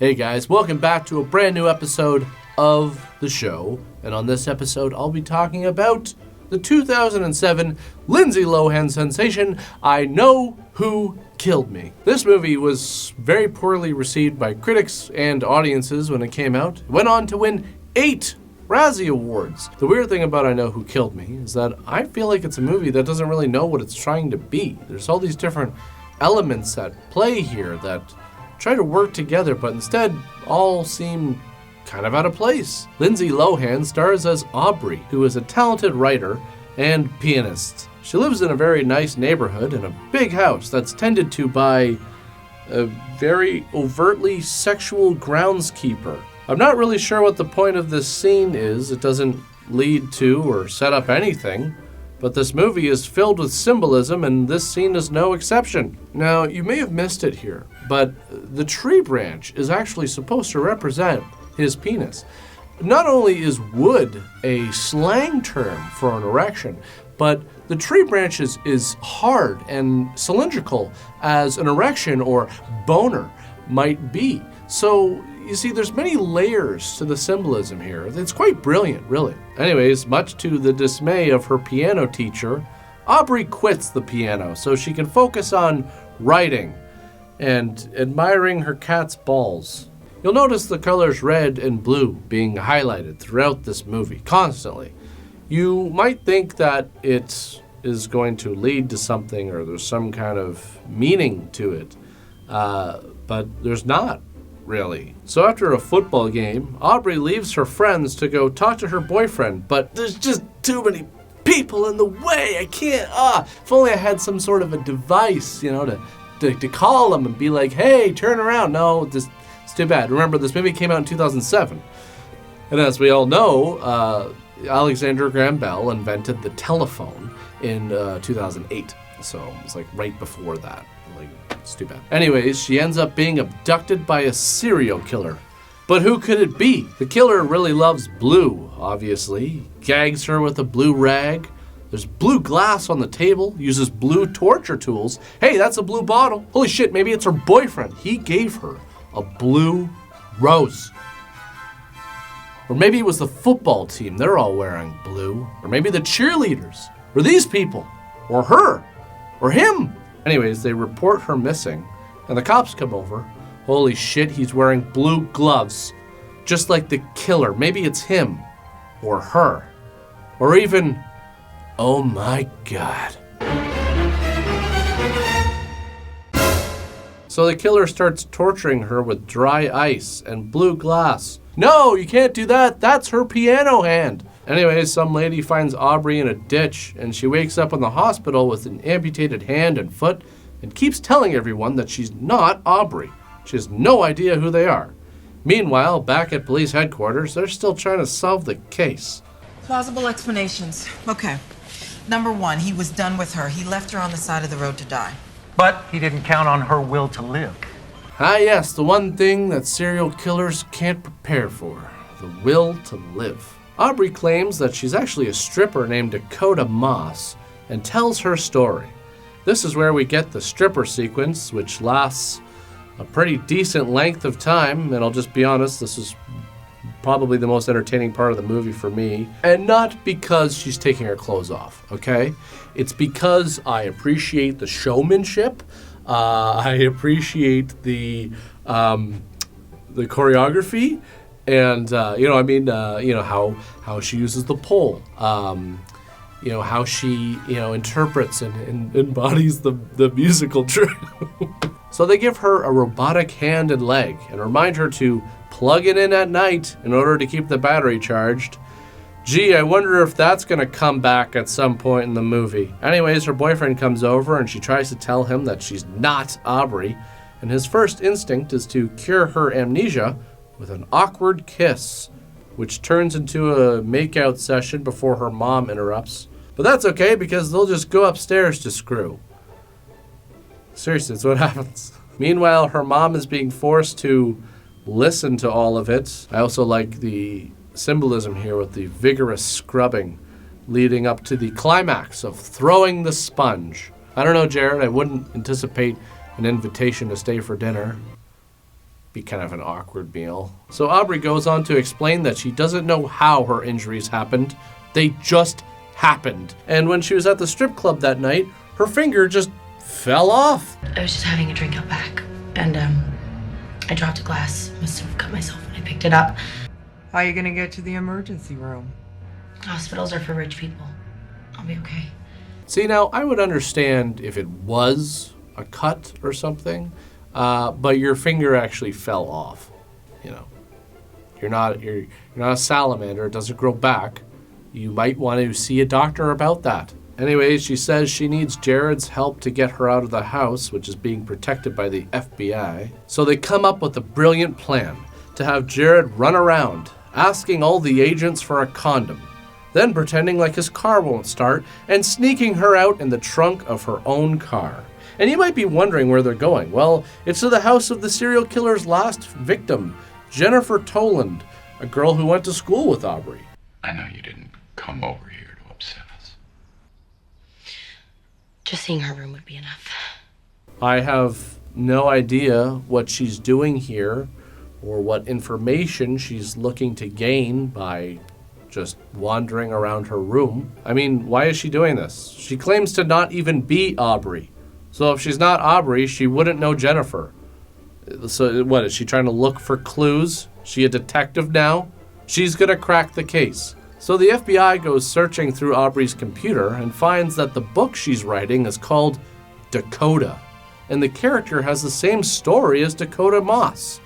Hey guys, welcome back to a brand new episode of the show. And on this episode, I'll be talking about the 2007 Lindsay Lohan sensation, I Know Who Killed Me. This movie was very poorly received by critics and audiences when it came out. It went on to win 8 Razzie Awards. The weird thing about I Know Who Killed Me is that I feel like it's a movie that doesn't really know what it's trying to be. There's all these different elements at play here that try to work together, but instead all seem kind of out of place. Lindsay Lohan stars as Aubrey, who is a talented writer and pianist. She lives in a very nice neighborhood in a big house that's tended to by a very overtly sexual groundskeeper. I'm not really sure what the point of this scene is. It doesn't lead to or set up anything. But this movie is filled with symbolism, and this scene is no exception. Now, you may have missed it here, but the tree branch is actually supposed to represent his penis. Not only is wood a slang term for an erection, but the tree branch is hard and cylindrical as an erection or boner might be. So, you see, there's many layers to the symbolism here. It's quite brilliant, really. Anyways, much to the dismay of her piano teacher, Aubrey quits the piano so she can focus on writing and admiring her cat's balls. You'll notice the colors red and blue being highlighted throughout this movie, constantly. You might think that it is going to lead to something or there's some kind of meaning to it, but there's not. Really. So after a football game, Aubrey leaves her friends to go talk to her boyfriend, but there's just too many people in the way. I can't, if only I had some sort of a device, to call them and be like, hey, turn around. No, it's too bad. Remember, this movie came out in 2007. And as we all know, Alexander Graham Bell invented the telephone in 2008. So it was like right before that. It's too bad. Anyways, she ends up being abducted by a serial killer. But who could it be? The killer really loves blue, obviously. Gags her with a blue rag. There's blue glass on the table. Uses blue torture tools. Hey, that's a blue bottle. Holy shit, maybe it's her boyfriend. He gave her a blue rose. Or maybe it was the football team. They're all wearing blue. Or maybe the cheerleaders. Or these people. Or her. Or him. Anyways, they report her missing, and the cops come over. Holy shit, he's wearing blue gloves, just like the killer. Maybe it's him, or her, or even, oh my god. So the killer starts torturing her with dry ice and blue glass. No, you can't do that. That's her piano hand. Anyways, some lady finds Aubrey in a ditch, and she wakes up in the hospital with an amputated hand and foot and keeps telling everyone that she's not Aubrey. She has no idea who they are. Meanwhile, back at police headquarters, they're still trying to solve the case. Plausible explanations. Okay. Number 1, he was done with her. He left her on the side of the road to die. But he didn't count on her will to live. Ah yes, the one thing that serial killers can't prepare for, the will to live. Aubrey claims that she's actually a stripper named Dakota Moss and tells her story. This is where we get the stripper sequence, which lasts a pretty decent length of time, and I'll just be honest, this is probably the most entertaining part of the movie for me. And not because she's taking her clothes off, okay? It's because I appreciate the showmanship. I appreciate the choreography. And, how she uses the pole, how she, interprets and embodies the musical truth. So they give her a robotic hand and leg and remind her to plug it in at night in order to keep the battery charged. Gee, I wonder if that's going to come back at some point in the movie. Anyways, her boyfriend comes over and she tries to tell him that she's not Aubrey. And his first instinct is to cure her amnesia with an awkward kiss, which turns into a makeout session before her mom interrupts. But that's okay, because they'll just go upstairs to screw. Seriously, that's what happens. Meanwhile, her mom is being forced to listen to all of it. I also like the symbolism here with the vigorous scrubbing leading up to the climax of throwing the sponge. I don't know, Jared, I wouldn't anticipate an invitation to stay for dinner. be kind of an awkward meal. So Aubrey goes on to explain that she doesn't know how her injuries happened. They just happened. And when she was at the strip club that night, her finger just fell off. I was just having a drink out back, and I dropped a glass. Must have cut myself when I picked it up. How are you gonna get to the emergency room? Hospitals are for rich people. I'll be okay. See, now, I would understand if it was a cut or something, but your finger actually fell off. You know, you're not a salamander. It doesn't grow back. You might want to see a doctor about that. Anyways, she says she needs Jared's help to get her out of the house, which is being protected by the FBI. So they come up with a brilliant plan to have Jared run around, asking all the agents for a condom, then pretending like his car won't start and sneaking her out in the trunk of her own car. And you might be wondering where they're going. Well, it's to the house of the serial killer's last victim, Jennifer Toland, a girl who went to school with Aubrey. I know you didn't come over here to upset us. Just seeing her room would be enough. I have no idea what she's doing here or what information she's looking to gain by just wandering around her room. I mean, why is she doing this? She claims to not even be Aubrey. So if she's not Aubrey, she wouldn't know Jennifer. So what, is she trying to look for clues? She a detective now? She's gonna crack the case. So the FBI goes searching through Aubrey's computer and finds that the book she's writing is called Dakota. And the character has the same story as Dakota Moss.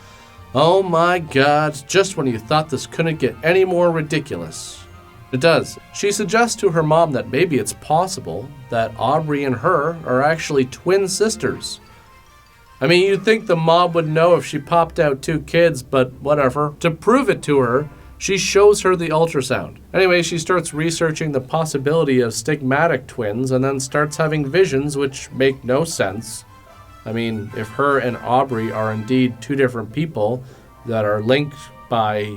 Oh my God, just when you thought this couldn't get any more ridiculous. It does. She suggests to her mom that maybe it's possible that Aubrey and her are actually twin sisters. I mean, you'd think the mob would know if she popped out two kids, but whatever. To prove it to her, she shows her the ultrasound. Anyway, she starts researching the possibility of stigmatic twins and then starts having visions which make no sense. I mean, if her and Aubrey are indeed two different people that are linked by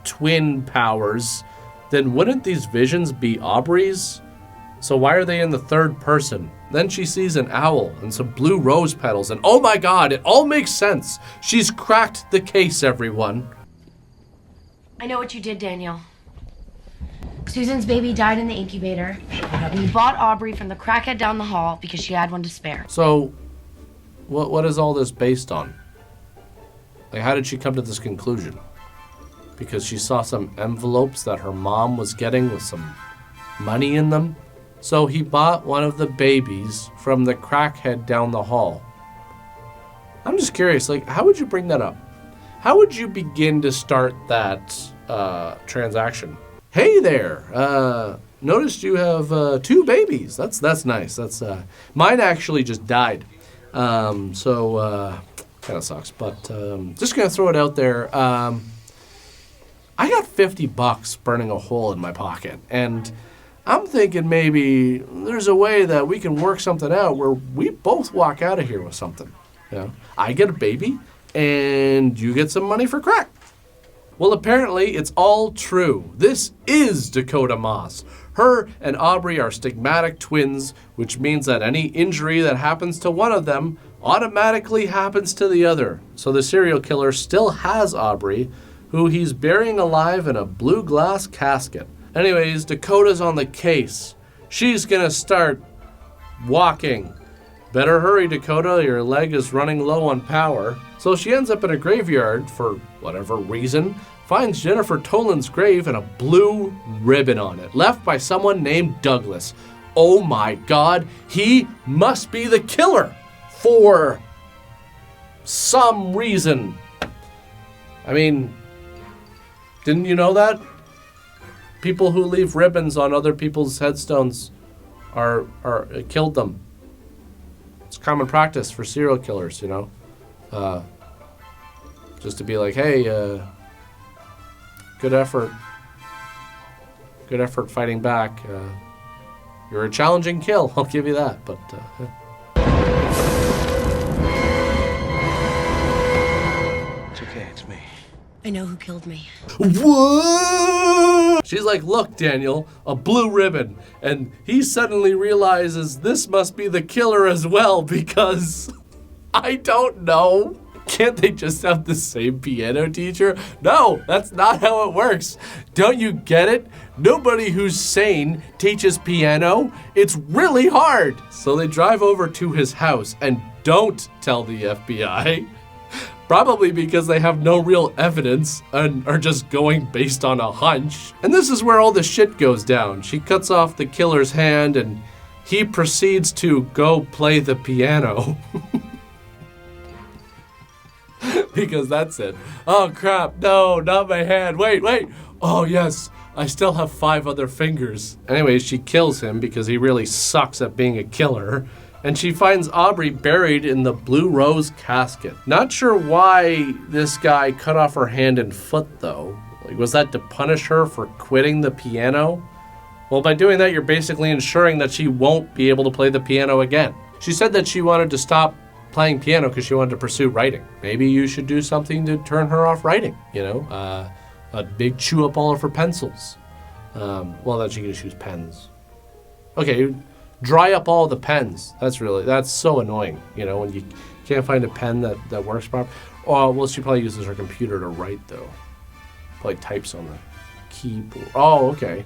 twin powers, then wouldn't these visions be Aubrey's? So why are they in the third person? Then she sees an owl and some blue rose petals, and oh my God, it all makes sense. She's cracked the case, everyone. I know what you did, Daniel. Susan's baby died in the incubator, and you bought Aubrey from the crackhead down the hall because she had one to spare. So, what is all this based on? Like, how did she come to this conclusion? Because she saw some envelopes that her mom was getting with some money in them? So he bought one of the babies from the crackhead down the hall. I'm just curious, like, how would you bring that up? How would you begin to start that transaction? Hey there, noticed you have two babies. That's nice. That's mine actually just died. So kind of sucks, but just gonna throw it out there. I got $50 burning a hole in my pocket, and I'm thinking maybe there's a way that we can work something out where we both walk out of here with something. You know, I get a baby, and you get some money for crack. Well, apparently it's all true. This is Dakota Moss. Her and Aubrey are stigmatic twins, which means that any injury that happens to one of them automatically happens to the other. So the serial killer still has Aubrey, who he's burying alive in a blue glass casket. Anyways, Dakota's on the case. She's gonna start walking. Better hurry, Dakota, your leg is running low on power. So she ends up in a graveyard for whatever reason, finds Jennifer Toland's grave and a blue ribbon on it, left by someone named Douglas. Oh my God, he must be the killer for some reason. I mean, didn't you know that? People who leave ribbons on other people's headstones are killed them. It's common practice for serial killers, you know. Just to be like, hey, good effort. Good effort fighting back. You're a challenging kill, I'll give you that. But It's okay, it's me. I know who killed me. Whoa! She's like, look, Daniel, a blue ribbon. And he suddenly realizes this must be the killer as well because I don't know. Can't they just have the same piano teacher? No, that's not how it works. Don't you get it? Nobody who's sane teaches piano. It's really hard. So they drive over to his house and don't tell the FBI. Probably because they have no real evidence and are just going based on a hunch. And this is where all the shit goes down. She cuts off the killer's hand and he proceeds to go play the piano. Because that's it. Oh crap, no, not my hand. Wait. Oh yes, I still have 5 other fingers. Anyways, she kills him because he really sucks at being a killer. And she finds Aubrey buried in the blue rose casket. Not sure why this guy cut off her hand and foot though. Like, was that to punish her for quitting the piano? Well, by doing that, you're basically ensuring that she won't be able to play the piano again. She said that she wanted to stop playing piano because she wanted to pursue writing. Maybe you should do something to turn her off writing, you know? A big chew up all of her pencils. Well, then she can just use pens. Okay, dry up all the pens. That's so annoying, you know, when you can't find a pen that works properly. Oh, well, she probably uses her computer to write, though. Probably types on the keyboard. Oh, okay.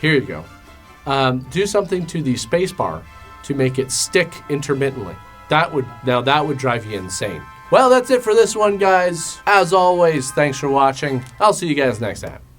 Here you go. Do something to the space bar to make it stick intermittently. That would drive you insane. Well, that's it for this one, guys. As always, thanks for watching. I'll see you guys next time.